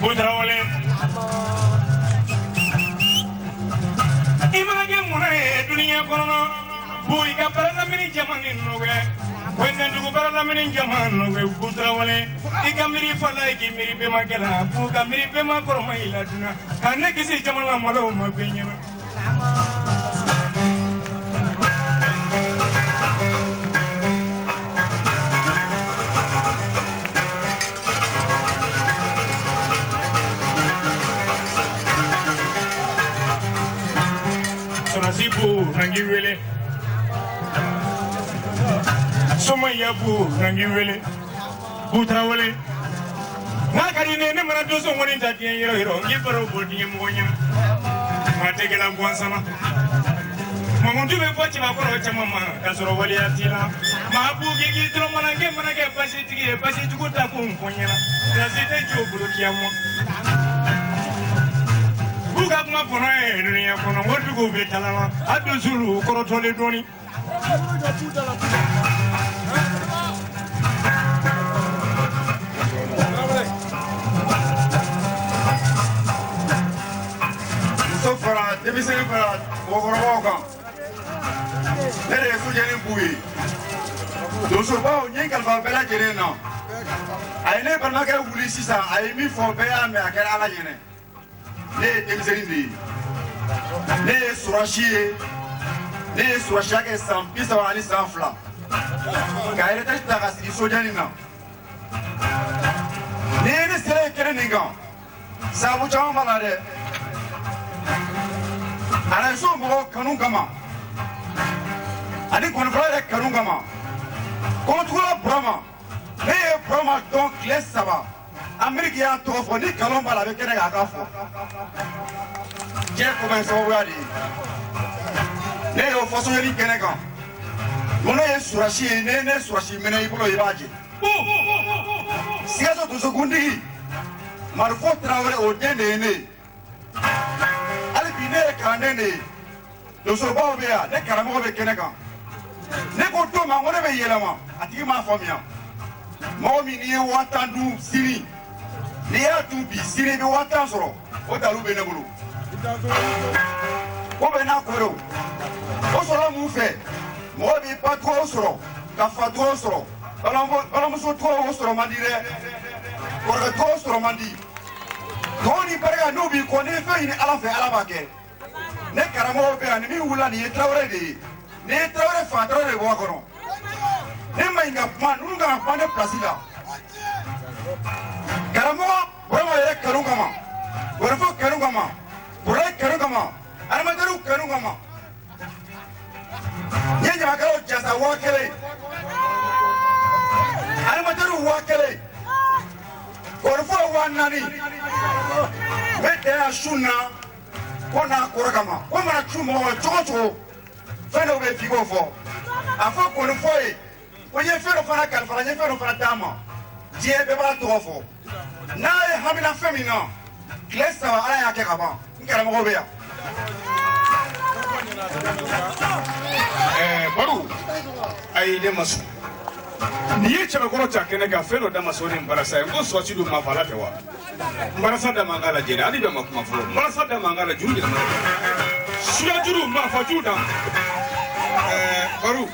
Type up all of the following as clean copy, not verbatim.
Budrawale Image Mune, Dunia Kono, Buika Paramini Jaman in Noga, when the Paramini Jaman, Budrawale, Ikamiri Fala, Kimiri Pemakela, Pukamiri Pema Kormaila, and Nekisi Jamala Malo, my opinion. Sonasibu Nangiwele Somayabu Nangiwele Butrawale Nakarine Nemaradoso Monita Hero, Gipero Bodi Moya Mategala Guansama Mamundu Fatima Chamama, Casorovalia Tila, Mabu Gigi Dromanage, Manage, Pasiti Gutapum, Ponya, Razita Jobukiamo. Bugama Pona, Dunia Pona, what to go with Talama, Adu Zulu, Korotole Doni. So far, the missing part, Wogoroga. Let us do any bui. Those who bow, Yankal Bella General. I never knock a Ulysses, I mean for Bella Macaralagene. Ne temzerindi ne surashie ne surashake sampisa wani sanfla kaire testa kasi sojanina ne sere kereninga sabu chama malade ana so mo kanun kama ani konfrere kanun kama kontra brama ne brama donc les saba Amerique ya tofo ni kalomba la bekene ya kafo je commence au wadi ne yo façon ni keneka mono ye surashi ne surashi mena ibulo ibaje siaso to secondi marfo traore o dende ne ali bine kanene do so bawo be ya ne karamo be keneka ne ko to ma ngore be yelama atiki ma famia mo mi ni watandu siri ni ya tu bi siri bi watan soro o dalu be ne bulu o be na koro o soro mu fe mo bi patro soro ka fatro soro bala so to o soro mandire ko to soro mandi toni barga no bi ko ne fe ni ala fe ala ba ke ne karamo be ani mi wula ni trawre de ne trawre fa trawre bo ko no ne mai nga pan unga pan de plasila karamo Brahma yere karungama, Gorfo karungama, Burai karungama, Armadaru karungama. Yenya makalo jasa wakele, Armadaru wakele, Gorfo wanani, Vete ashuna, Kona koragama, Kona chumo chocho, Feno be figofo, Afo konfoe, Oye fero fana kalfara, Fero fana dama, Jie beba tofo. Na hamina femina klesa ala yake kaba ngara mo beya baru ai de masu ni yeche be kono takene ga felo da maso ni mbarasa ngo so chidu mafala tewa mbarasa da mangala jere ali be makuma flo mbarasa da mangala juru jere suya juru mafa juda baru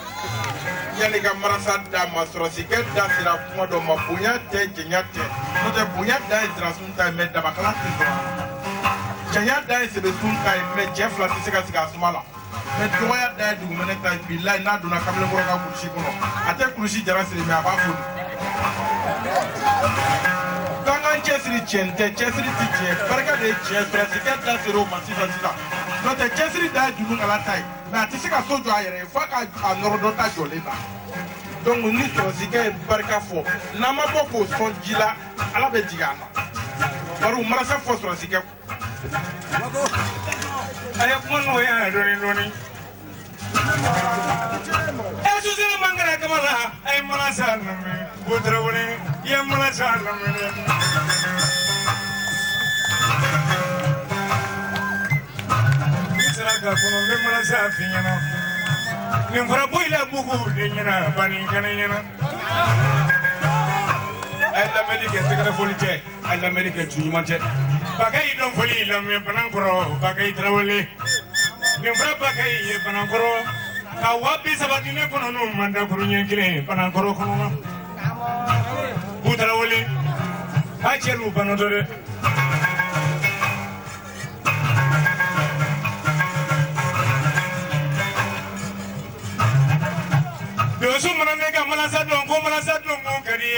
yani ga marasa da masrosi ke da sira kuma do mapunya te jenyate no te punya da idrasunta me da bakala tizo jenya da se be sunka me jefla tisika sika sumala me doya da du me ta billahi na do na kamle boro ka kurshi kuno ate kurshi jara sire me abafu kanga chesri chente chesri tije barka de chesri sika da siro masisa sisa no te chesri da du ngala tai na tisika sojo ayere faka anoro ta joleta donc ni tosike barka fo na ma boko son jila ala be jigana baru marasa fo tosike ay ko no ya doni esu sele mangara kamala ay marasa na me bodra woni ya marasa na me sera kono me marasa finyana ni fara boila bugu de nyana bani kana nyana America secret police and America to Monte. Bagay don't fully lame Panancoro, Bagay Trawley. Never Bagay Panancoro. Kawapi Sabatine Kono, Manda Kurunya Kile, Panancoro. Putrawley. I tell you, Panadore. Sumanega Malasadon, Malasadon, Kadi.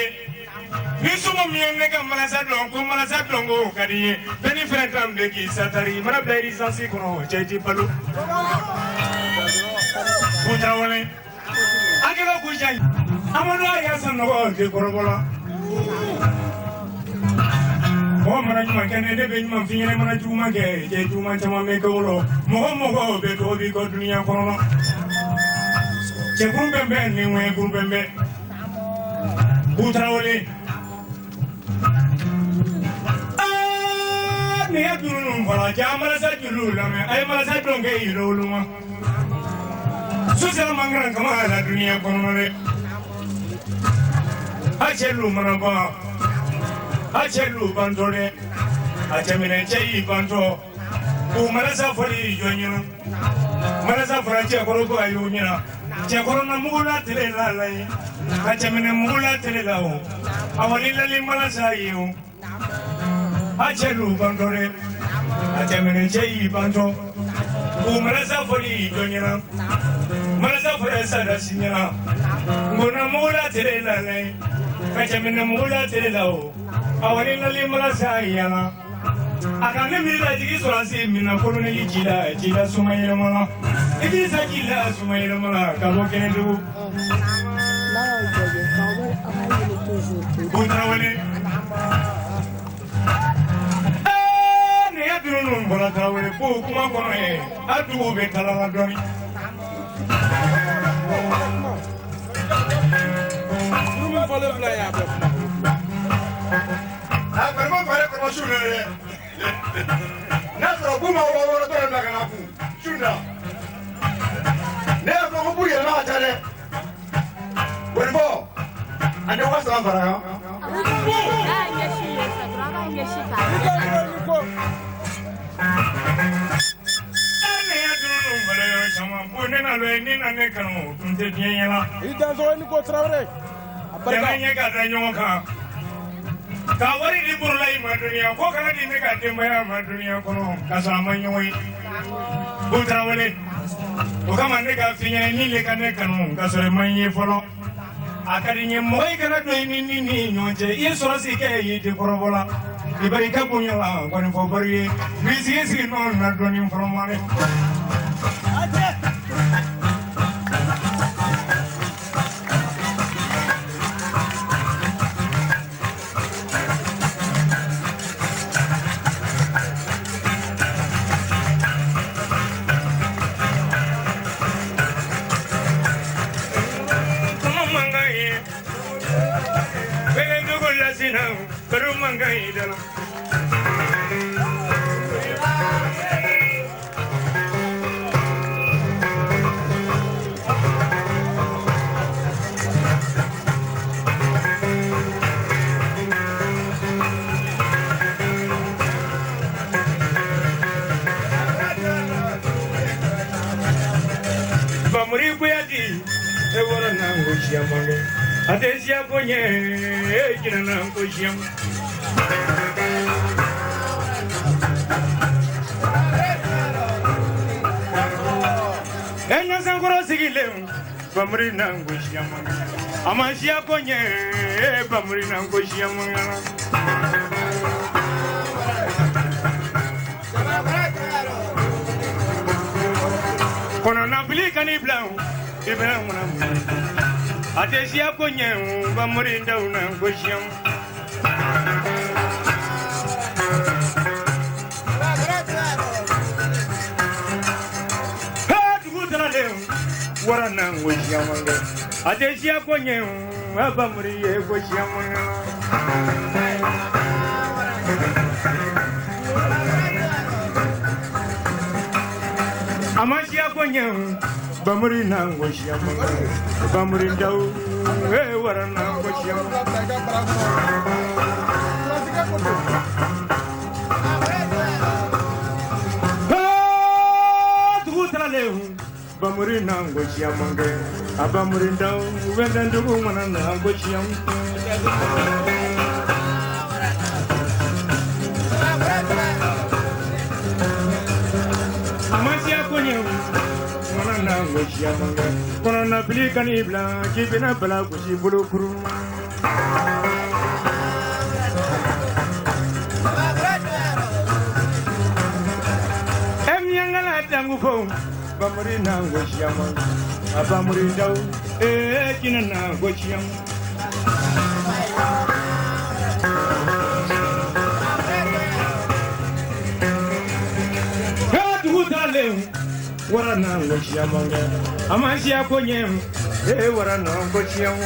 Nisumianega Malasadon, Malasadon, Kadi. Penny Frentam Beki Satari, Marabedi Sansiko, Jeti Palu. Putrawale. I cannot push it. I'm on a yes and no, the Corobola. Oh, Management can never be Mafia, Manajuma, Jetuma, Tamameko, Mohomo, Beto, Godunia Corona. Chekrumbembe ni mwe kumbembe Putrawale ni adunu mfala jamala sa julu lame ay mala sa donge iloluma Susela mangran kama la dunia konore Achelu manaba Achelu bandole Achemine chei banto Umarasa fori jonyo Marasa farache koroko ayunyina Chekorona mula telela lai, kacamene mula telela o. Awalila limala sayu. Achelu bandore, kacamene chei bando. Umarasa fori jonyana, marasa fori sada sinyana. Ngona mula telela lai, kacamene mula telela o. Awalila limala sayana. Akane mila jigi solasi mina kolone jila sumayela mala. It is a killer sumayela mala kabo kendu. Putrawale. Ne adunu bola trawale po kuma kono e adu be kala doni. Nous voulons player. Ah, vraiment pas comme je suis. Nasro kuma waworo to na kana ku shunda ne ko bu ya na tare wonbo ande wasa fara Kawari di burlai madunia, kok kana di nega temaya madunia kono kasama nyoi. Putrawale. Okama nega finya ni le kana kanu kasore manye folo. Akadinya moy kana do ni nyonje. Yeso sike yiti korobola. Ibari kapunya la kono fo bari. Bisi non na do ni formale. Atesia ponye jina kushim Enya sangoro sigile bamri nangushim Amasia ponye bamri nangushim Kono na blika ni blanc ibra mona Atesia konye bamurinda una gosham Hat gudale warana gosham Atesia konye bamuriye gosham Amasia konye Bamurina gosham Bamurindau warana ngochiam Bamuri nango chiamange abamuri ndau wenda ndugu mwana nango chiam amasia konye mwana nango chiamange kono na bilika ni bla kibina bla kushi bulu kuruma emyangala tangu fo Bamuri nango chiam abamuri ndau kina nango chiam hatu dale wara nango chiam amasia konye wara nango chiam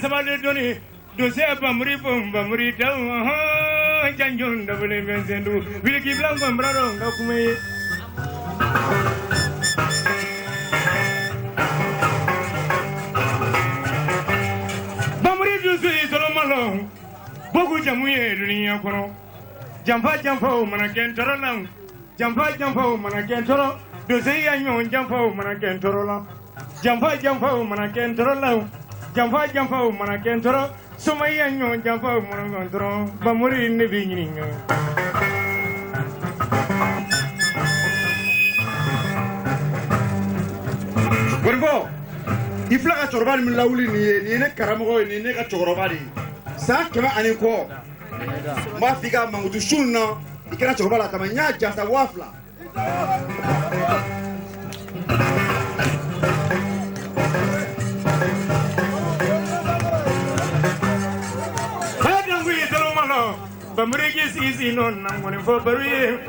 Sabali do se bamuri bamuri da janjon da bele benzendu bilki blanco brado ngakume bamuri do se solo malo bogu jamuye dunia kono jamfa mana kentoro lang jamfa mana kentoro do se yanyo jamfa mana kentoro la jamfa mana kentoro la Jamfa mana kentoro sumaya nyo jamfa mana kentoro bamuri ne binyininga Gorgo ifla ka chorban min lawli ni ne karamo ni ne ka chorobari sa kema ani ko ma figa mangutu sunna ikana chorobala tamanya jasa wafla Bamuri kisi non nangoni fo baruye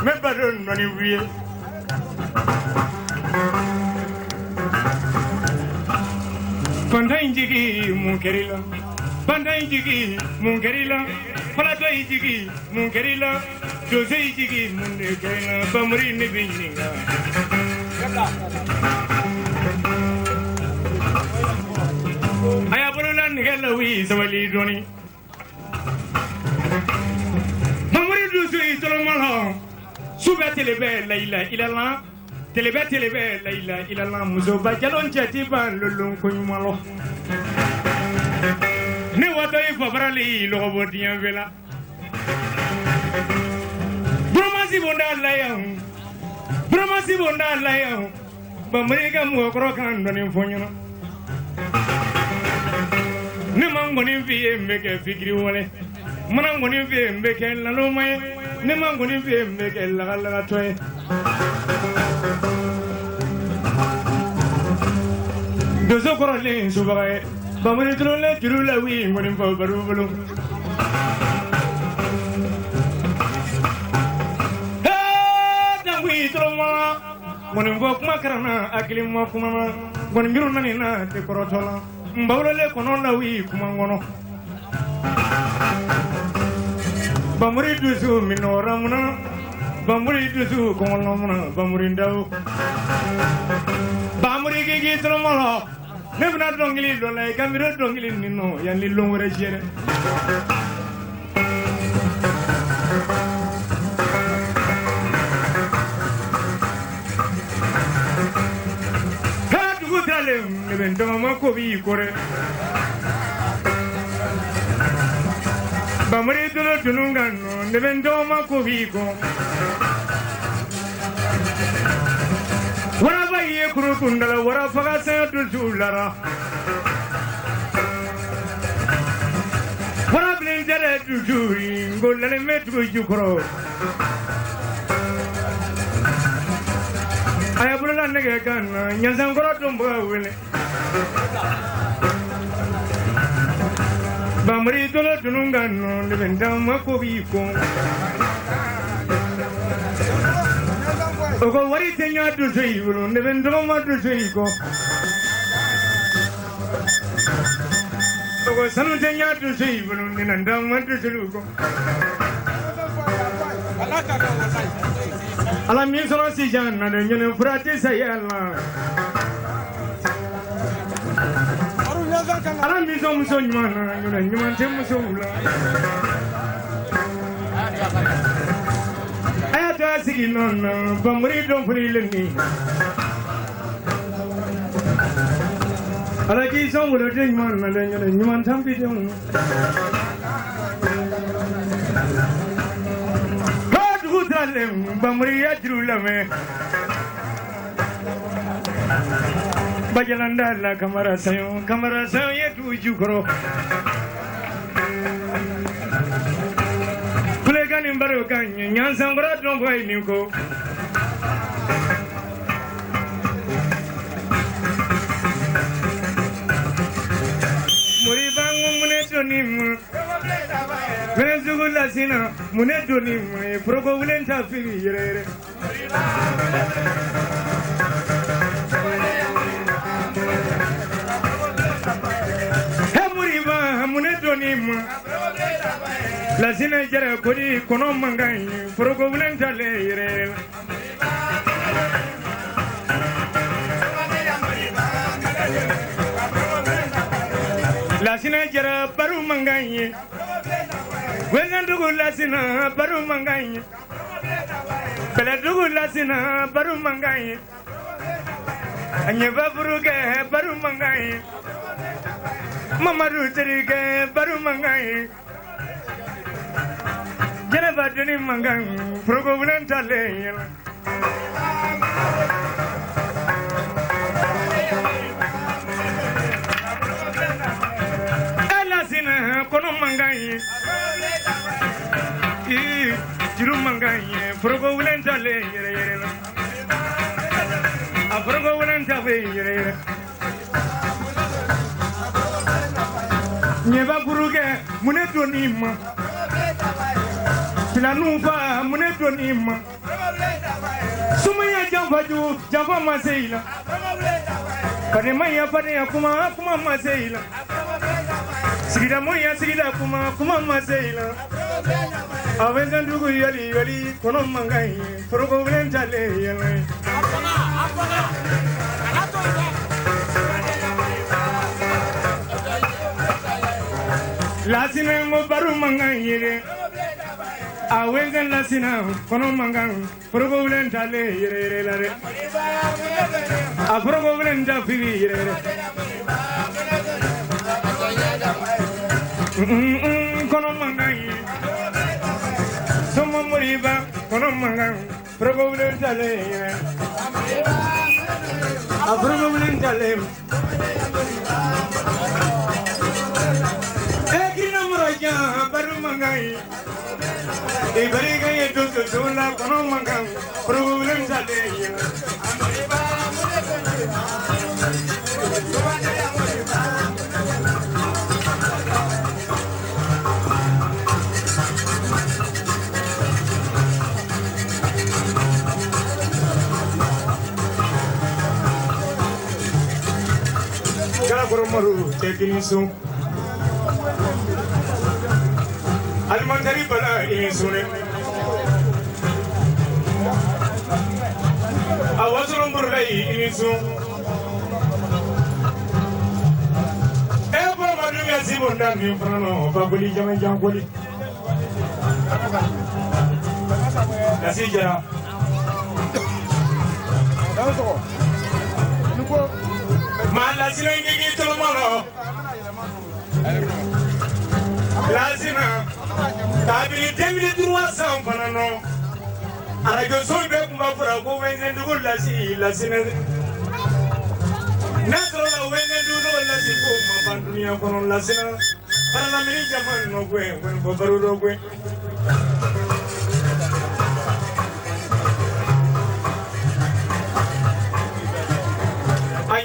me baron nani wiye Panda injigi munkerila Palato injigi munkerila Jose injigi munkerila Bamuri ne binyininga Ayabululan ngela wi sabali doni Suba telebe la ila muzo bajalon chati ban lulun kunyumalo ne wato ifabrali lo bodiyan vela bromasi bonda layan bamrega mu krokan donin fonyo ne mangoni fiye meke fikri wole manangoni fiye meke lalomay ne mangoni fiye meke lagala toy dozo korole subaye bamri trole trula wi ngonim fa barubulu wi troma ngonim fa kuma karana akilim ma kuma ngonim biru nani na te korotola mbawle kono la wi kuma ngono bamri dusu minora muna bamri dusu kono muna bamri ndaw bamri gigi troma nebna dongili do lay kamiro dongili nino yani longore jere kadu gutale nebendo mako bi kore bamri dulo dunungano nebendo mako bi ko wara baye kuru kundala wara faga se dullara wara blendere dujuri ngolale metru jukro aya bulala nege kan nyansan koro tumbo wele bamri tolo tunungan de bendam ko bi ko ogo wari tenya du sei wulu de bendam ma du sei ko ogo sanu tenya du sei wulu de nandam ma du sei ko ala min solo si janna de nyene frati sayalla ala min so muso nyana nyune nyuma te muso ula aya ta sigi non bamri don frileni ala ki so mulo de nyana de nyune nyuma tambi de bamri yajrulame bajalanda la kamara sayo yetu jukro kulegani mbaro kanye nyansa mbara don boy niko muri bangu mune tonim Venezuela sina mune doni mune progo ulenta firi yere he muriba mune doni la sina jere kodi kono mangai progo ulenta le yere la sina jere baru mangai Wengandugu lasina baru mangai Beladugu lasina baru mangai Anyeva buruge baru mangai Mamaru terige baru mangai Jeneva deni mangai Progo ulentale Elasina kono mangai Jiru mangai Progo ulentale yere A progo ulentale yere Nyeva buruge mune donima Pilanuva mune donima Sumaya jamfaju jamfa maseila Pademaya padea kuma maseila Sigida moya sigida kuma maseila Awengan dugu yali kono mangai Progo ulentale yere Lasina mo baru mangai yere Awengan lasina kono mangai Progo ulentale yere lare A progo ulenta fili yere kono mangai Somo moriba kono mangai Progo ulentale yere A progo ulentale baru mangai ibari gaya tu la kono mangai problem sale kala koromaru tekinisu Almantari bala ini sune Awasulum burgai ini sun Eba maduga sibonda ni prano baguli jamai jangkoli Nasi jara Mala sila ingi tolomano Lazima Tabili temili durwa sampanano Arago solbe kumba fura ko wengen dugul lasina Nasro la wengen dugul lasi ko mapan dunia kono lasina Para na mini jaman no kwe wen babaru do kwe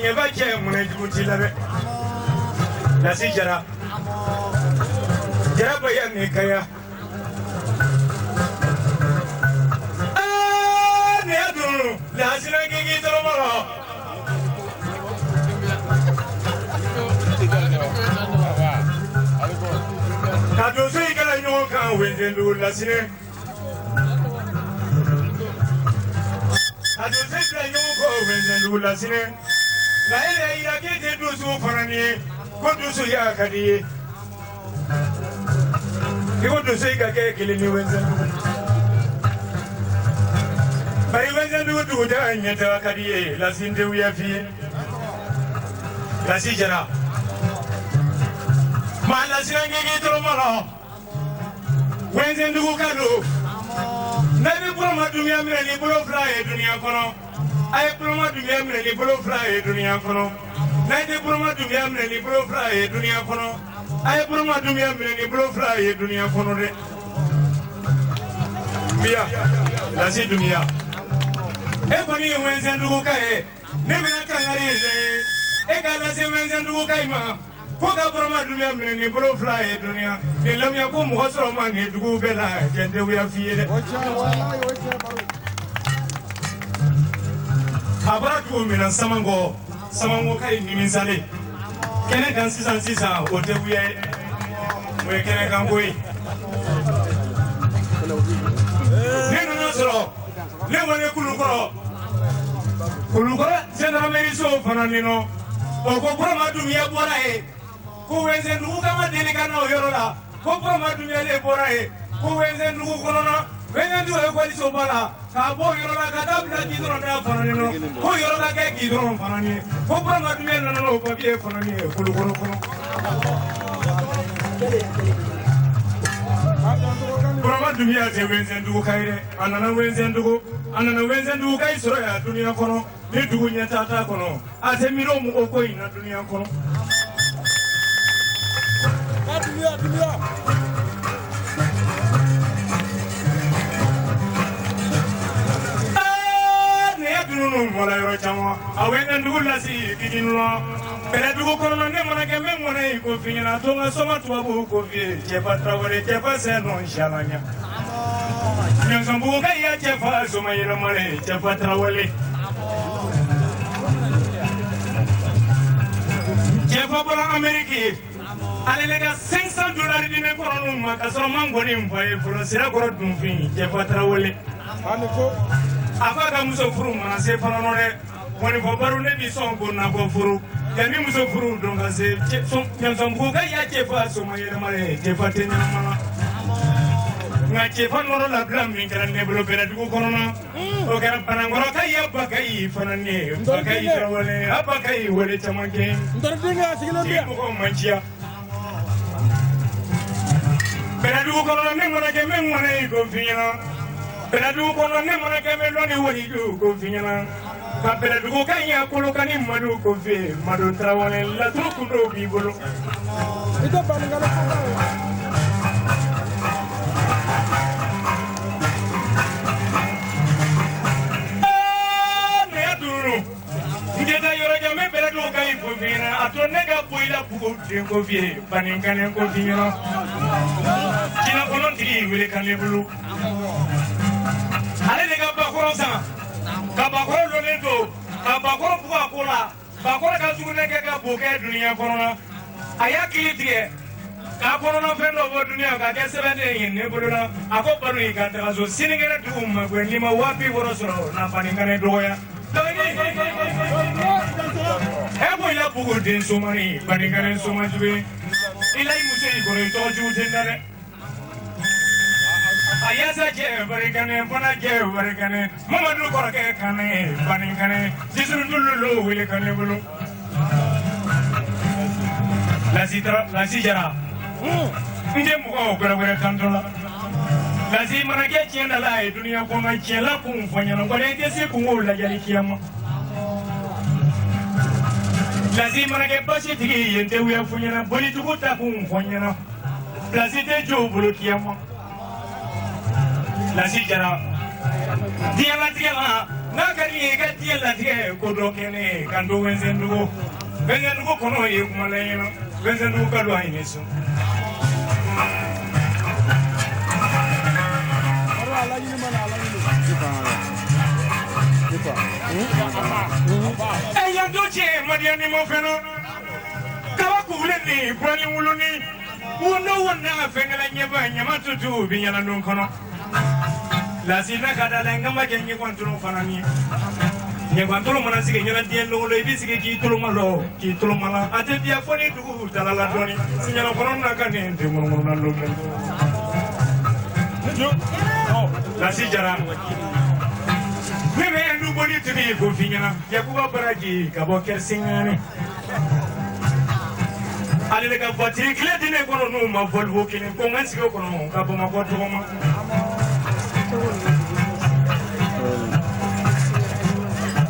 ke ba ke mun juti labe la si jara jara bayan ne kaya ne adunu la sina ke ki toro maro kado sai kala nyo kan wende ndu la sine kado sai kala nyo ko wende ndu la sine la ile ila ke te du su farani ko du su ya kadi ko du sai ka ke kile ni wende bari wende ndu du da nyata kadi la sinde wiya fi la si jara mala sirange ke toro maro wenzen dugu kado nabi proma dunia mire ni bolo fly dunia kono ay proma dunia mire ni bolo fly dunia kono nabi proma dunia mire ni bolo fly dunia kono ay proma dunia mire ni bolo fly dunia kono de biya la si dunia e bani wenzen dugu kae ne mena kangari e kala se wenzen dugu kai ma Koga broma dunia mene ni bolo fly dunia ni lamya ko mo so ma ni dugu bela jende wi afiye abara dugu mina samango kai ni min sale kene kan sisa o te wi we kene kan boy ne no soro ne wone kulukoro sendra meri so fananino o ko broma dunia bora e ko wenze ndugu kama dele kana oyorola ko broma dunia le bora e ko wenze ndugu konono wenze ndugu ko liso bala ka bo yorola ka tabla kidro na fananino ko yorola ke kidro fanani ko broma dunia no ko biye fanani kulu kono broma dunia te wenze ndugu kaire anana wenze ndugu kai soro ya dunia kono ni dugu nyata kono ate miro mu oko ina dunia kono dunia ne adunu mola yoro chamo awena ndugu lasi kidinwa pere dugu kono ne mona ke men mona iko finyana to nga soma to abu ko vie chefa trawale chefa seno inshallah Nyangsambu kaya chefa soma yira mare chefa trawale chefa bora Ameriki Alega $500 di me kono ma kasoro mangoni mbaye furo sira koro dumfi chefa trawale afaka muso furu mana se fano re woni ko baru ne bi son ko na ko furu yani muso furu donga se nyangsambu kaya chefa soma yira mare chefa tenya mana nga chefa noro la blam min kala ne blo bela dugo kono na o kala panangoro kaya bakai fanane bakai trawale abakai wole chamanke ndordinga sigilo dia ko manchia bela dugo kono ne mona ke men mona ko finyana bela dugo kono ne mona ke men loni woni ko finyana ka bela dugo kaya kolo kani madu ko fe madu trawale la truku do bi bolo ito panangalo Atonega boila bugo dengo vie paningane ko dinyo kina kono tiri wele kanebulu ale nega bakoro sa ka bakoro lolendo ka bakoro bugo akola bakoro ka zugune ka boke dunia kono aya kilitrie ka kono no fendo bo dunia ka ke sebende yin ne buluna ako banu ikanta zo siningere dum ko ni ma wapi worosoro na paningane doya Ebo ya bugo den somani baningane somajube ilai musei gore toju tendare ayasa je barikane bona je barikane mamadu korake kane baningane jisuru dululu wile kane bulu la sijara nde mugo gore kandola lazima nake chienda la dunia kwa chiela kumfanya na ngone ndesi kungula jali kiyama lazima nake basi tiki yende uya funyana boli tukuta kumfanya na lazite jobulu kiyama lazijara dia la Nakari gati la tie kodo kene kando wenzendugo kono ye kumaleno wenzendugo kalwa ineso Eya doche madiani mofeno kawa kuleni kwani muluni wono wona fengala nyeba nyamatutu binyana nonkono la sina kada lenga majengi kwantulu fanani nye kwantulu manasike nyana dielo lo ibisike ki tulumalo ki tulumala ate dia foni du talala doni sinyana kono na kanende mo na lo la si jara bebe ndu boni tibi ko finyana yakuba baraji kabo kersingani ale ka batiri kile dine kono no ma volvo kini ko ngansi ko kono ka boma ko to ma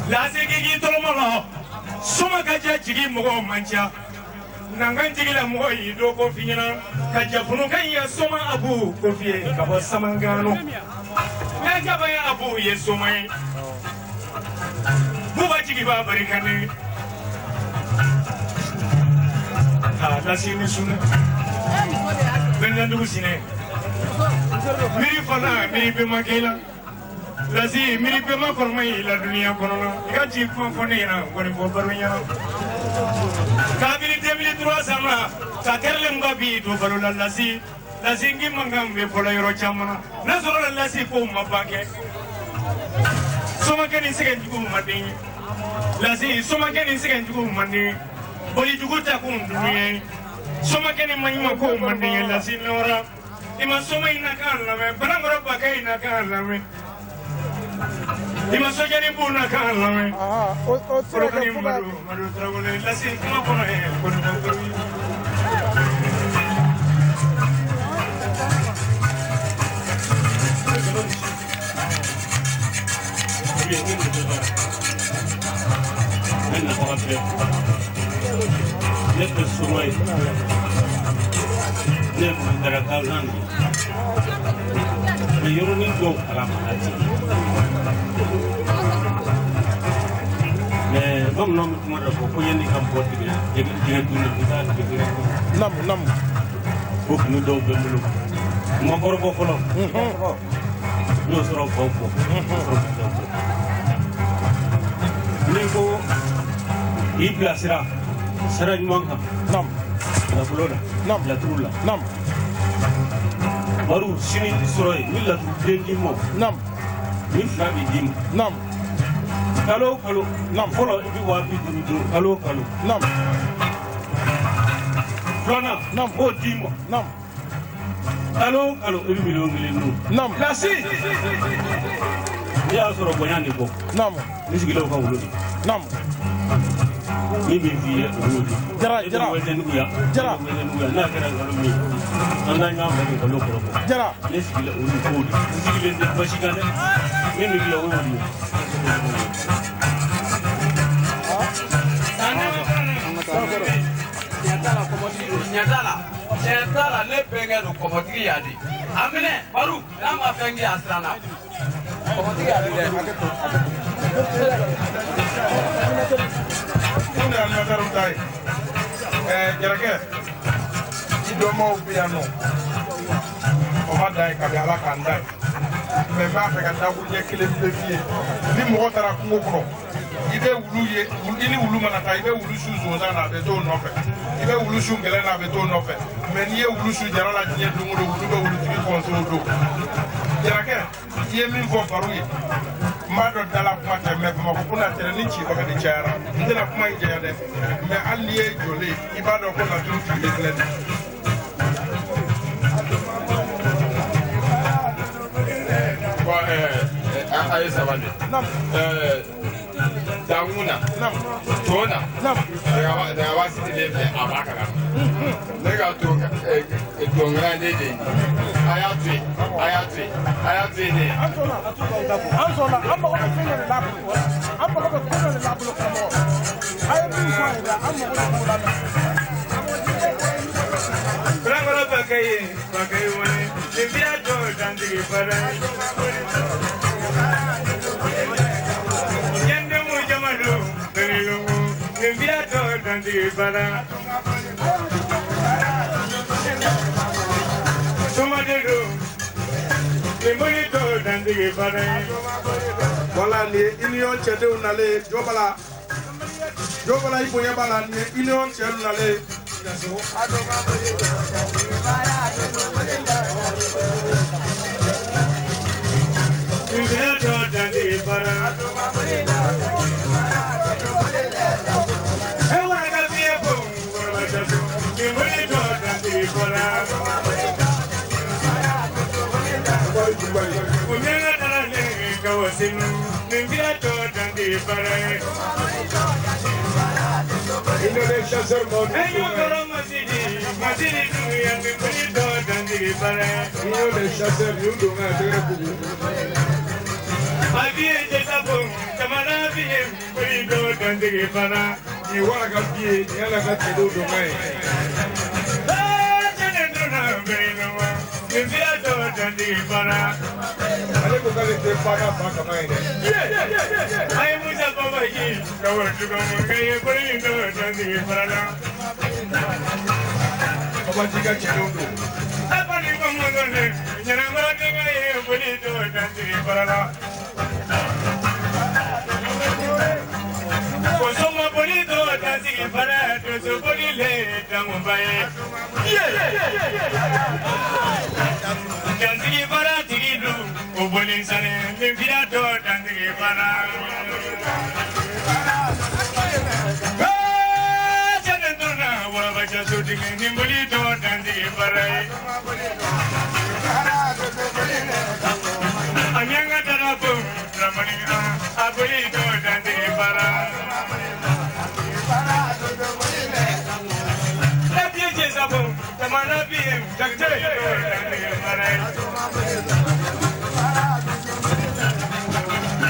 la segi to mo suma ka ja jigi mo mancha nangan jigi la mo yi do ko finyana ka ja bunu kan ya suma abu ko fiye ka bo samangano ya ja ba ya abu ye suma bu ba jigi ba barikane la sini sunu benandu sine miri fana miri be makela lazi miri be makormai la dunia kono gaji fone na goni bo barunya kabiri 2003 sama ka terle ngabi do barula lazi ngi mangam be polo yoro chamana na solo lazi ko mabake soma keni segen jugu madin lazi soma keni segen jugu madin boli juguta kunduye soma kene manyuma ko mande la sinora ima soma ina kala me barangoro bakai ina kala me ima sojani buna kala me o trokani maru trawole la sin kuma kono e kono ko Nete sumai, nete darakalan, mayroon ng go karamati. Bang nom tumara ko ko yan ikam bot diga, diga dunia kita diga. Nam. Buk nudo bemulu. Makor ko kolo. No soro ko. Nego ibla sira. Serang mangha, nam, la flora, nam, la trula, nam. Baru sini surai, mila dengi mo, nam. Mil sabi dim, nam. Kalau, nam. Follow ibu wapi dulu, kalau, nam. Flora, nam. Oh dim, nam. Kalau, ibu milu, nam. Nasi. Dia suruh banyak ni bo, nam. Ni segala kau ulu, nam. Ibi fiye wudi jara na kana galumi anda ngam ko lokoro jara lesgila wudi wudi sigile de bashigane mimi biya wudi nyatala le penga no komotigi yadi amine baru nama pengi asrana komotigi yadi Una nazarutai jarake idomo piano o dai ka ala kandai me ma fe ka dagu je kile fie ni mo tara ku ngokro ibe wulu ye ini wulu manata ibe wulu shu zo na be to no fe ibe wulu shu ngele na be to no fe me ni ye wulu shu jarala je dungu do wulu be wulu ti ko so do jarake ye min fo faru ye mado dala kuma te me kuma ko na tere ni chi baka di chara ndela kuma ije ya de me allié jolé ibado ko na tu ti le kwa ayi sabande Danguna, Tona, da wasi di lefe abakara. Lega tunga, tunga nede. Ayatwe ne. Ansola, amma ko fenya le labu. Amma ko fenya le labu ko mo. Ayi bi so ida, amma ko labu. Brangolo bakaye wani. Libya do dandigi para. dantigi fara Somadero Limbolito dantigi fara Voilà, les unions tchèdes ou n'allez, Jobala iboya bala ni union tchèdes ou n'allez. Limbolito dantigi fara Ewa kafiye ko Limbolito dantigi fara Unyanga tarale kawasinu Limbolito dantigi fara Indonesia sermon. Ayo koro masidi tu yang Limbolito dantigi fara Indonesia sermon yudo nga tere kubu. Abiye jesabo tamana biye Limbolito dantigi fara Ni wala ka biye, ni ala ka tado do ngai. Ale ko kale te fana fa kama ine. Ay musa baba yi kawar tuga mun kai Limbolito dantigi fara Baba tika chidondo. Apani ko mun gole nyana mara tinga ye Limbolito dantigi fara Kosoma Limbolito dantigi fara to bolile tambaye dantigi fara tigidu obolin sane Limbolito dantigi fara Janenduna wala bacha shooting Limbolito dantigi fara Anyanga tarapo ramani Limbolito dantigi fara Tamana PM,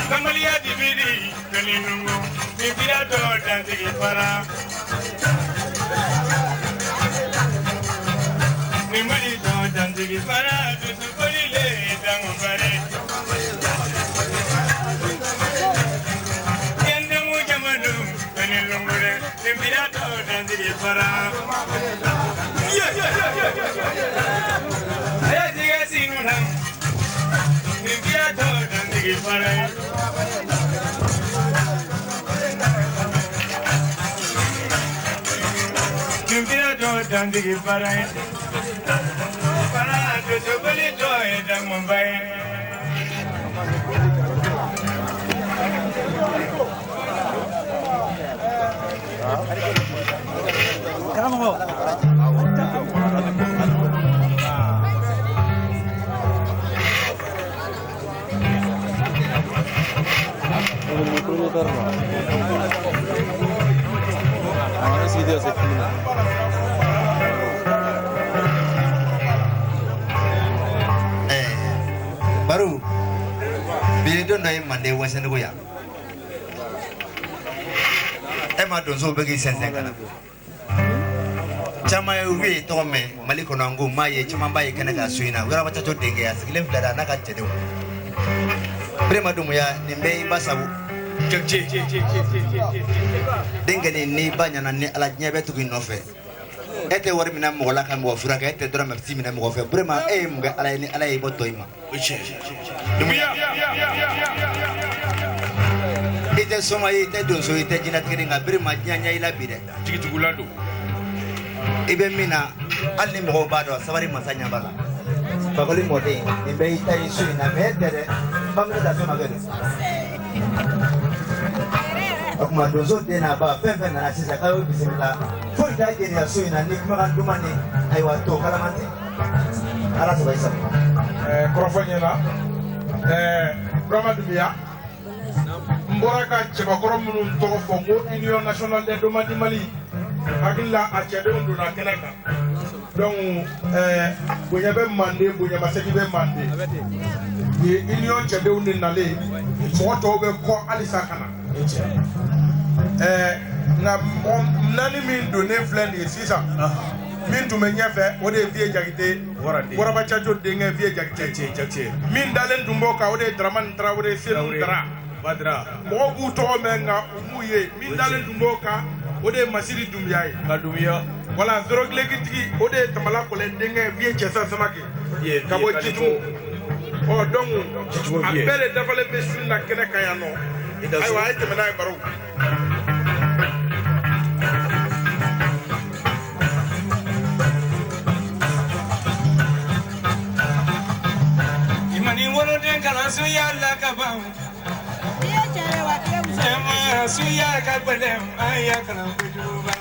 Kamalia dividi, Kalinungo, Limbolito dantigi fara Limbolito dantigi fara, tutukolile tamubare Kende mujamanu, Kalinungure, Limbolito dantigi fara Dantigi fara to Limbolito edang Mumbai Baru bido nai mande wasen ko ya ema don so begi sensen kana chama wi to me maliko nangu maye chama baye kana ga suina wira mata to denge ya sigile flada na ka tede prema dum ya nimbe basabu denge ni banya na ni ala nyabe to ginofe ete war mina mo la kan mo fura ka ete dora ma fi mina mo fe brema e mo ga ala ni ala e boto ima ite soma ite don so ite jina tkiringa brema nyanya ila bide Tiki tugulado. ibe mina alli mo bado sabari masanya bala bagoli mode imbe ita isu na metere bamre da soma gele akuma dozo tena ba fefe na sisa kayo bismillah fo ita jeni asu ina ni kuma kan dumani ay wato kalamante ala so baisa Korofanyela. Brahma Dumia. Mboraka Chebakoro Munu Togo Fongo, Union Nationale des Domaines du Mali. Agila Achede Unduna Keneka. Donc, Bouyabe Mandé, Bouyaba Sekibe Mandé. Union Chede Undinale, Motobe Ko Alisakana. Nani min donné flen et 600. Min to me nyefe o de vie jagite wara ba chacho de nge vie jagite min dalen dumbo ka o de draman traore selu dra badra mo bu to me nga umuye min dalen dumbo ka o de Masiri Dumbuya ye ka dumiya wala Zoroglekitigi o de Tamala Kɔlɛ denkɛ Vieux Cɛsa Samake ka bɔ Jitumu donc a bɛɛ de dafalen bɛ su na kɛnɛ kan yan nɔ ayiwa a ye tɛmɛ n'a ye baro imani woloden kalanso yalla ka ban suya ka gbɛlɛn an ya kalan kojugu ba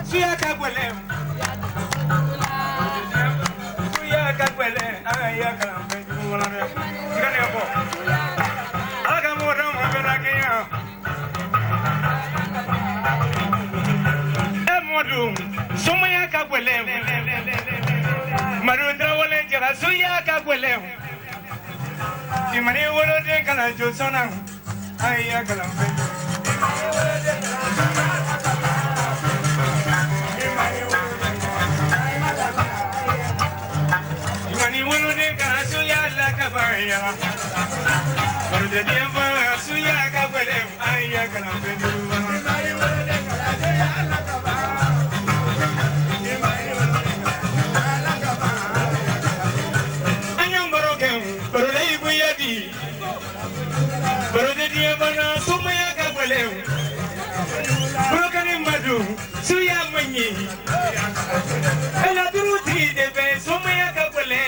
suya ka gbɛlɛn an ya kalan kojugu ba i ka nɛgɛ fɔ ala ka mɔgɔ d'an ma bɛɛ la kɛɲɛ Madu Somaya ka gwelem Madu Drawale jara suya ka gwelem Imani wolo de kana josona ayya kala Imani wolo de kana suya la ka baya Madu de diamba suya ka gwelem ayya kala suya manyi ela duruti de be somaya ka bole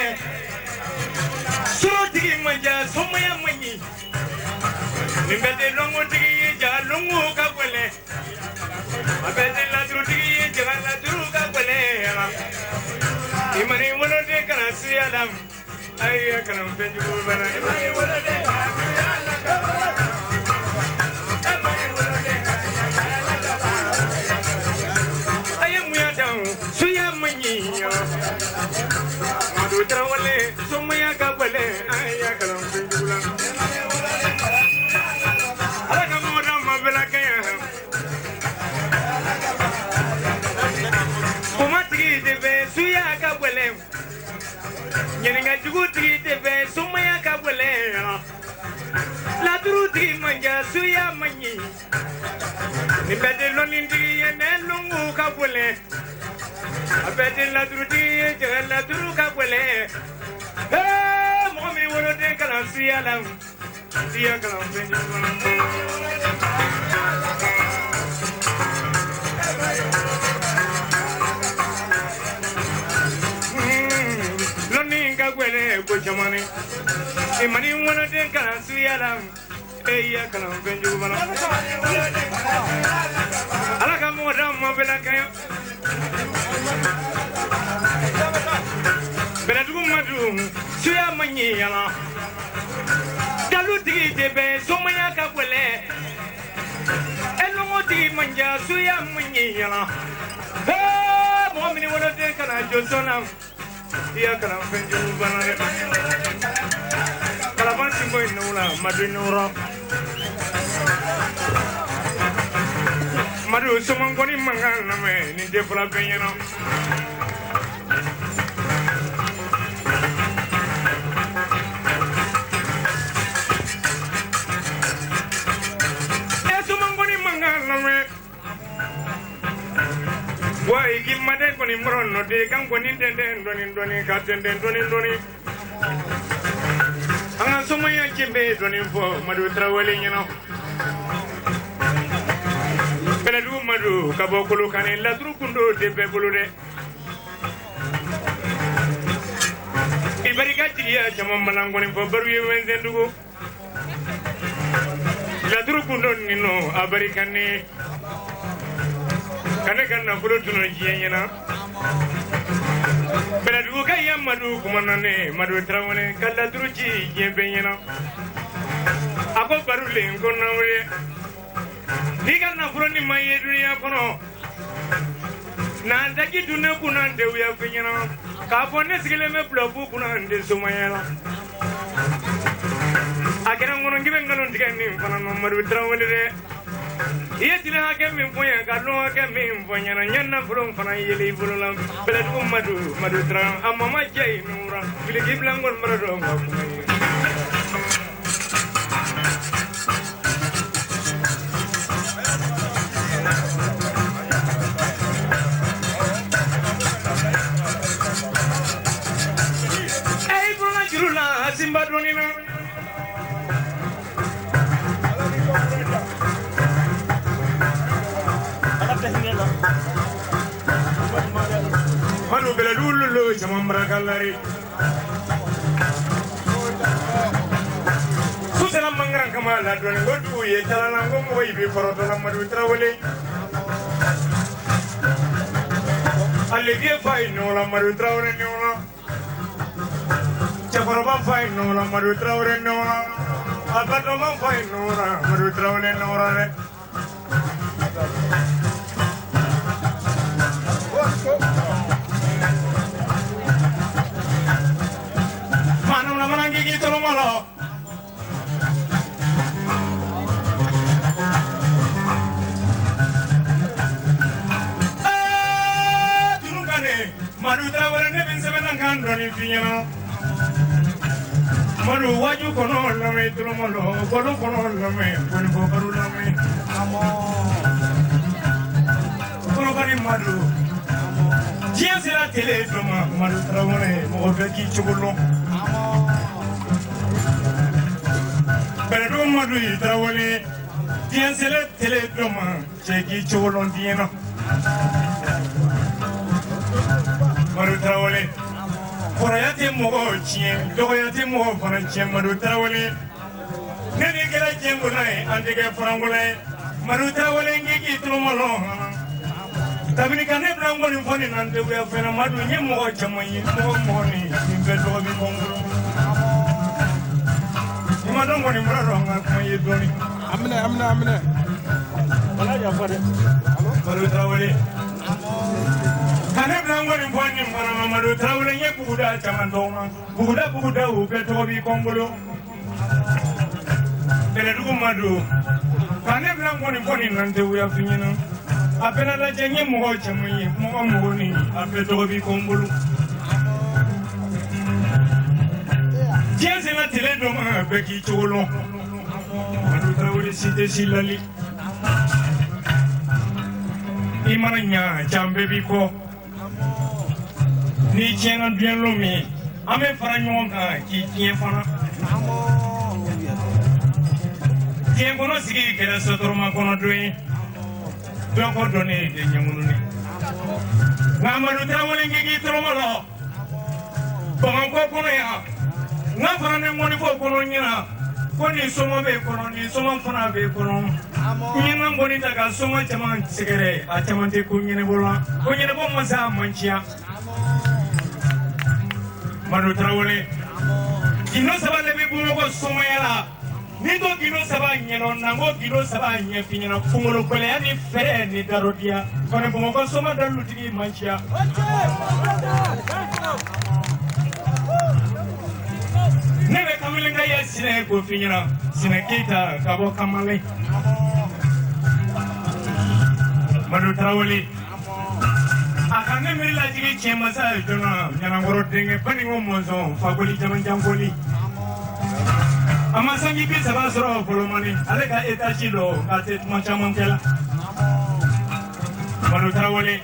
suroti manja somaya manyi nimbede longo tigi ja longo ka bole abede la duruti ja la duru ka bole imani wono de kana suya lam ayya kana benju bana imani wono de suya manyi Madu Drawale Somaya ka bole ayya kalam pinjula ala ka moda mabela kaya kumati de be suya ka bole nyeninga juguti de be Somaya ka bole la druti manja suya manyi ni bede lonindi ne lungu ka bole abedin la druti je la druka bole momi woro de kala sialam sia kala benji loni ka gwele ko chamani e mani woro de kala sialam eya kala benji bana ala ka mo dam mo bela kayo Benadugu madu suya manyi yala dalu tigi debe somaya ka bole elongo tigi manja suya manyi yala mo mini wala de kana josona ya kana benju banane kala ban simbo inula madu nura madu somangoni mangana me ni defla benyana Why give my deck on him run no day can go in doni captain doni Anga so my jimbe doni for Madu Trawelling, you know. Penadu Madu Kabokulu can in Latrukundo de Bebulude Ibericati Jamon Malangoni for Burry when they do Latrukundo Nino Abericani Kana kana kurutu no jiyena bela duka ya madu kumanane madu trawone kala druji jebenyena ako barule ngona we diga na furoni maye dunia kono na ndaki dune kunande uya fenyena ka bonne sigele me blobu kunande sumayela akera ngono ngibe ngalon digani kono madu trawone de Yetina ke min foya ka no ke min foya na nyanna furon fana yele furon bele dum madu tra amma ma jey nura bile giblangol marado ngam ay bruna jirula simba donina Manu bela dulu sama mereka lari. Susah mengerang kemana tuan godu ye jalan anggung mau ibu korotol madu terawale. Aligi fine nola madu terawale nola. Cakorba fine nola madu terawale nola. Apa nama fine nola madu terawale nola le. Manu nama nangi gitu lo malu. Dulu kan madu terawal ni bisa menangkan doni pinya. Madu waju kono lame itu lo malu, kono lame, kono baru lame. Kono kari madu. Dia sila tele doma madu terawal ni mau bagi cukup. Beredum madu terawale dia sele tele doma ceki colon dia no madu terawale korayati mogo chien dogoyati mogo fana chien madu terawale neni kera jengulai andike frangulai madu terawale ngiki tulumalo tabini kane brangoni foni nante buya fena madu nye mogo chamayi mogo ni imbe dobi kongulu Madam wani muraro ngakuma yedoni. Amne. Wala ya fare. Madu terawale. Kane brangoni foni mwana madu terawale nye buguda chamandonga. Buguda uke tobi kongolo. Bele dugu madu. Kane brangoni foni nante uya finyina. Apena la jenye mogo chamayi mogo ni ape tobi kongolo. Tiens, c'est la télé de ma béquille Tolon. Madu terawale cité silali. Imaranya jambe biko. Ni tiens bien lomi. Ame faranyon ki tient fana. Tiens kono sigi kera sotorma kono doi. Doko doni de nyamuni. Madu terawale ngigi tromalo. Bangko kono ya. Nga fana ne ngoni fo kono nyina ko ni somo be kono ni somo fana be kono nyina ngoni daga somo chama sigere a chama te ko nyine bola ko nyine bo masa manchia madu terawale kino saba le be bumo ko somo yala ni to kino saba nyeno nango kino saba nye finyana fungolo kole ani fere ni darodia kono bumo ko somo dalu tigi manchia Nebe kamilinga ya sine ko finyana sine kita kabo kamale Madu terawale akane mirila jigi chema sa dona nyana ngoro denge pani ngomonzo fagoli jaman jangoli amasangi bi sabasro kolomani aleka etachilo ate macam kela Madu terawale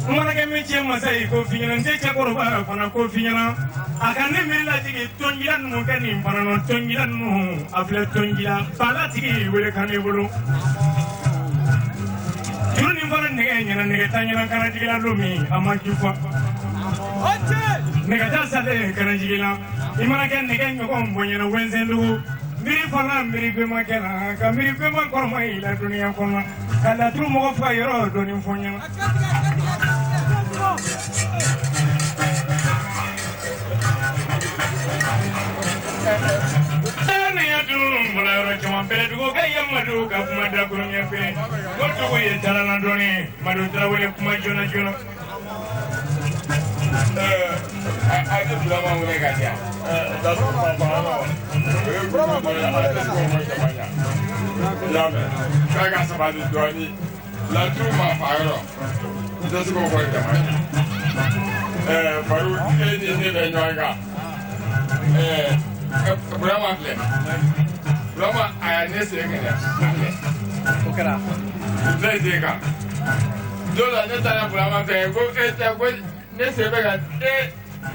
Mana kami cema saya ko finyana nte chakoro ba fana ko finyana akane mirila jigi tongilan mu kani fana no tongilan mu afle tongila bala jigi wele kane bolo Juruni fana nege tanyana kana jigi la lumi amaju fa nega tasale kana jigi la imana kan nege ngom bonyana wenzendu miri fana miri bema kana ka miri bema korma ila dunia kona kala tru mo fa yoro doni fonya Ana ya dulu mulai cuma bela dugo gaya madu ka kuma da kurunya pe koto ko ye talana doni madu terawale kuma jona Aku sudah mau mulai kajian. Yame, kaga sabali doni. La tuma faro. Just go for the money. Baru ini benyoga. Brahma ple. Brahma ayane segene. Okera. Zega. Dola netara Brahma te go go ne sebega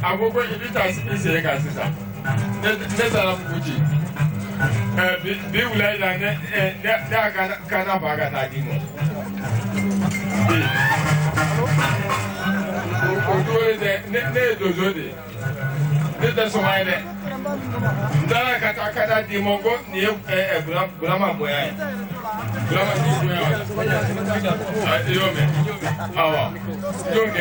agogo ibita segega sisa. Netara fuji. Bi ulai da ne da kana baga ta dimo. Ne dozode ne da somaile ndara kata di mongo ni Brahma boya Brahma ni boya ayome awa donc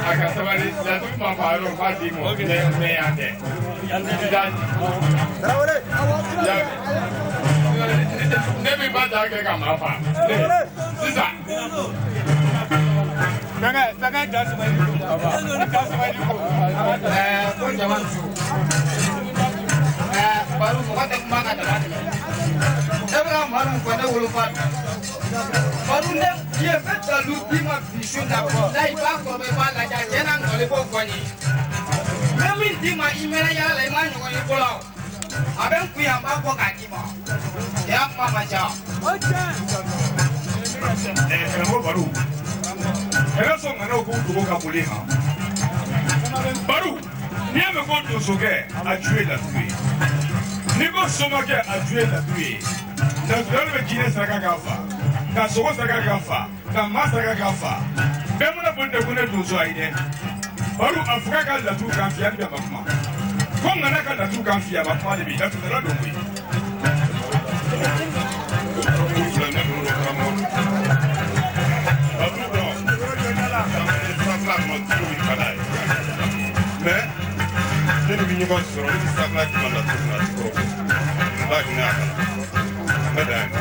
akasabali la tuma paro fati mo me ande ne bi bada ke kama fa sisa Daga jasi mai ko jaman su baru mo kata mana da Abraham baru ko da wulu fa baru ne ye feta lu dima bisu da dai ba ko be ba la ja kenan ko le ko ni nami dima imera ya le ma nyo ni ko la aben ku ya ba ko ka ki mo ya pa ma ja mo baru Era son ngana ko dugo ka poli ha. Baru, ni ame ko do soge a tuer la tuer. Ni ko somoke a tuer la tuer. Na dole be kine saka gafa. Ka sogo saka gafa, ka masaka gafa. Be mo na bonde ko ne do so aide. Baru afuka ka la tu kan fiya bi bakuma. Ko ngana ka la tu kan fiya bakuma de bi da tu la do wi. Mais, je ne viens pas sur le stade là qui m'a la tournée. Là, je n'ai pas. Madame.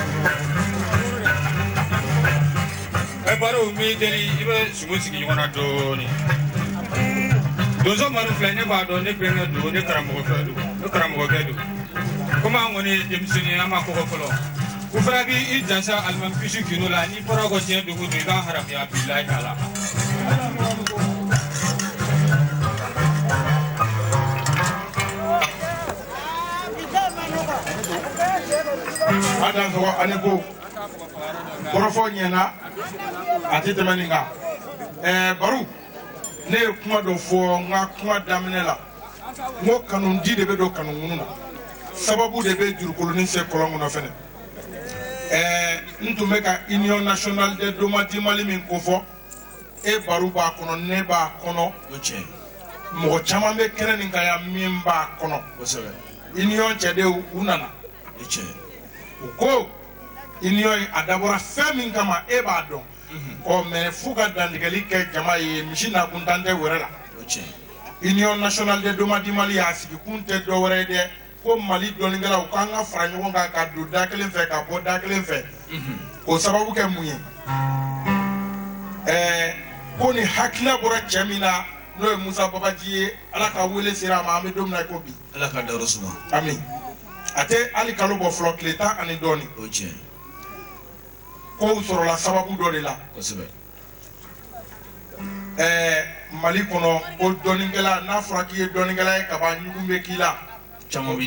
Mais Baro, mais il va se montrer qu'il y en a donné. Deux hommes ont fait pas donner, prendre donner, Karamogado. Comment on est démissionné à ma cocola? Vous ferez une danse allemande puisque nous l'avons ni pour agosser de vous de la Harabia Pilai Kala. Adam ko aneko korofo nyena atete maninga baru ne kuma do fo nga kuma damne la mo kanun di de be do kanun nuna sababu de be jur koloni se kolongo na fene ntume ka Union Nationale des Domati Mali min ko fo e baru ba kono ne ba kono oche mo chama be kene nga ya min ba kono Union chede unana eche ko Union adabora femi kama e ba don o me fuga dandigali ke jama ye mishina kuntande werela oche Union Nationale des Domati Mali asigi kunte do werede ko Mali doningala o kanga franyo ka do dakelen fe ka bo dakelen fe o sababu ke munye ko ni hakila bora chamina no Musa Babaji ala ka wele sira ma ame domna ko bi ala ka da rasuma amin ate ali kalo bo flok leta ani doni oche ko soro la sababu do de la ko sebe Mali kono o doningala na fraki doningala e ka ba nyumbe kila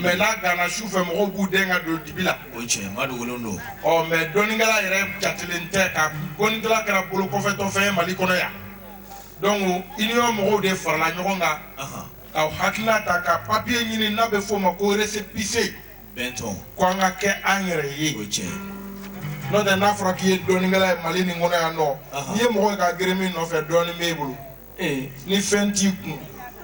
mais na gana soufe mo bu denga do dibila oche madu golondo o me doningala yere chatelente ka goningala kara polo ko fe to fe Mali kono ya donc Union mo de farla nyogonga ka hakina ta ka papier nyini na be fo ma ko récépissé benton ko nga ke angere yi oche no de na fraki doningala Mali ni ngona ya no ye mo ka gremi no fe doni mebulu ni fenti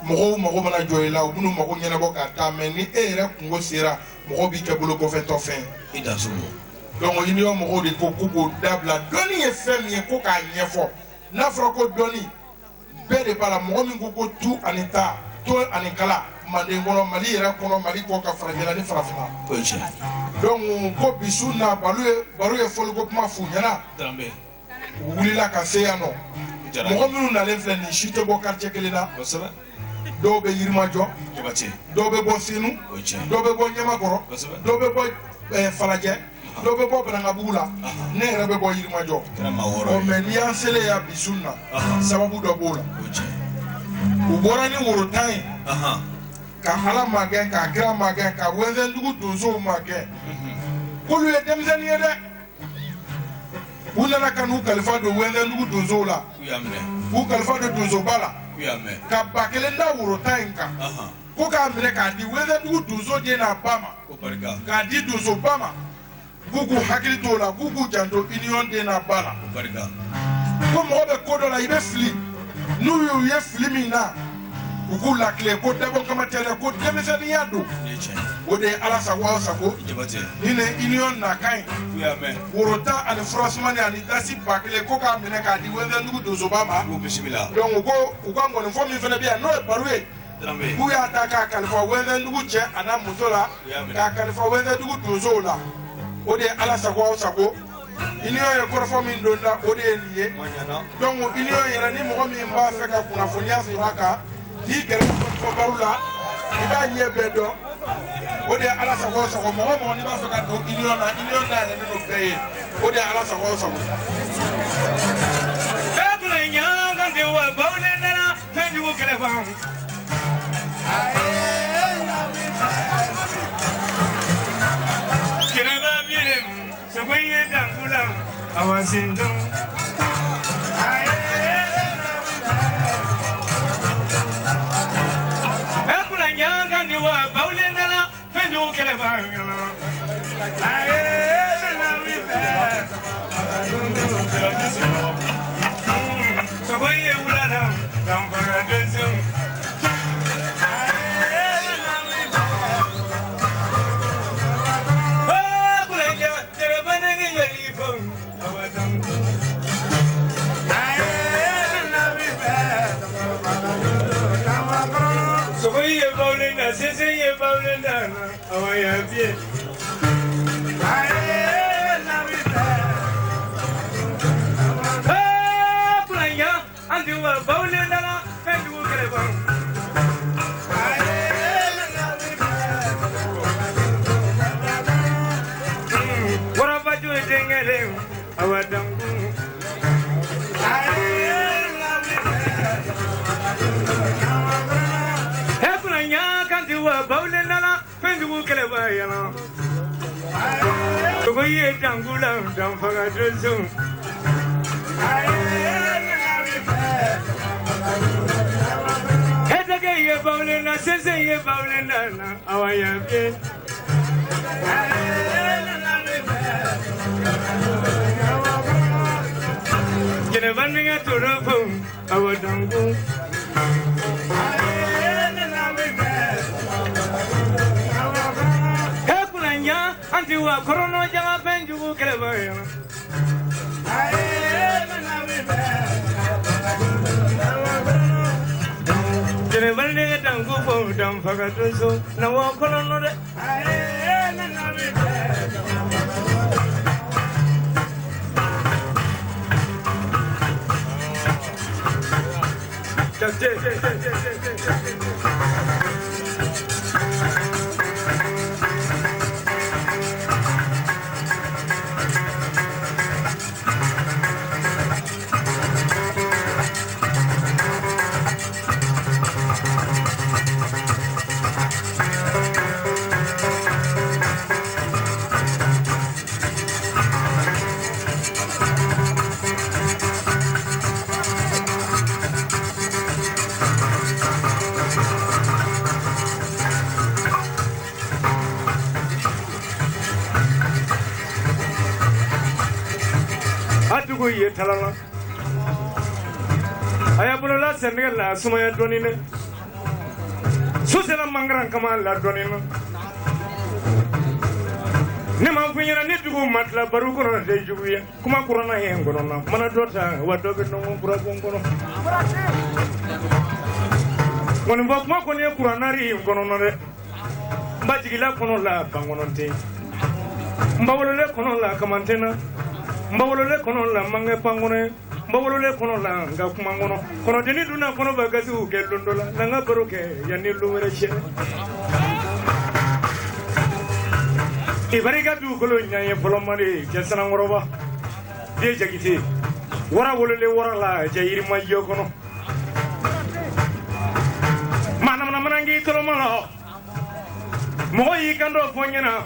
mogo mana joyela o bunu mogo nyana bo ka ta mais ni ere kungo sera mogo bi ke bolo ko fe to fin ida so donc Union mogo de ko ko dabla doni e fem ye ko ka nyefo na fro ko doni be de bala mogo mi ko tu anita to anikala mande ngono Mali era kono Mali ko ka fragela ni frafuma donc ko bisuna balu e fol ko ma fu nyana tambe wulila ka se ya no mogo mi na le fle ni chute bo quartier kelena dɔw bɛ yirimajɔ dɔw bɛ bɔ sinu dɔw bɛ bɔ ɲamakɔrɔ dɔw bɛ bɔ falajɛ dɔw bɛ bɔ banankabugu la ne yɛrɛ bɛ bɔ yirimajɔ mɛ n'i y'an selen ya bi sun na sababu dɔ b'o la u bɔra ni worotan ye ka ala magɛn ka kira magɛn ka wɛnsɛndugu donsow magɛn k'olu ye denmisɛnnin ye dɛ u nana ka n'u kalifa don wɛnsɛndugu donsow la k'u kalifa don donsoba la ka ba kelen da worotan in kan ko k'a minɛ k'a di wɛnsɛndugu donso den n'a ba ma k'a di donsoba ma k'u k'u hakili t'o la k'u k'u janto union den n'a ba la ko mɔgɔ bɛ ko dɔ la i bɛ fili n'u y'u ye fili min na u k'u lakile ko dabɔ kama tɛ dɛ ko denmisɛnninya don o de ye ala sago aw sago ni ne union na kan ye worota ani furasumani ani dasi ba kelen ko k'a minɛ k'a di wɛnsɛndugu donsoba ma donc u ko u ka ngɔnifɔ min fana bɛ yan n'o ye baro ye k'u y'a ta k'a kalifa wɛnsɛndugu cɛ a n'a muso la k'a kalifa wɛnsɛndugu donsow la o de ye ala sago aw sago union ye kɔrɔfɔ min don da o de ye nin ye donc union yɛrɛ ni mɔgɔ min b'a fɛ ka kunnafoniya sɔrɔ a kan n'i gɛrɛ fɔ baro la i b'a ɲɛ bɛɛ dɔn o de ye ala sago aw sago mɔgɔ mɔgɔ n'i b'a fɛ ka don union na yɛlɛlen don bɛɛ ye o de ye ala sago aw sago. Ye talala aya bolola Senegal la sumaya donine susela mangaran kama la donine ne ma funyana ne dugu matla baru kono de juguya kuma kurana he ngono na mana dota wado be no bura ngono ngoni bo kuma ko ne kurana ri ngono no de mbajigila kono la bangononte mbawolole kono la kamantena mbawolole kono la mange pangone mbawolole kono la nga kuma ngono kono deni duna kono bagasi u ke londola na nga baroke ya ni lo were che ibariga du kolo nyaye polomani jasana ngoroba de jagiti wara wolole wara la jayiri majjo kono manam na manangi tolo malo mo yi kando fonyana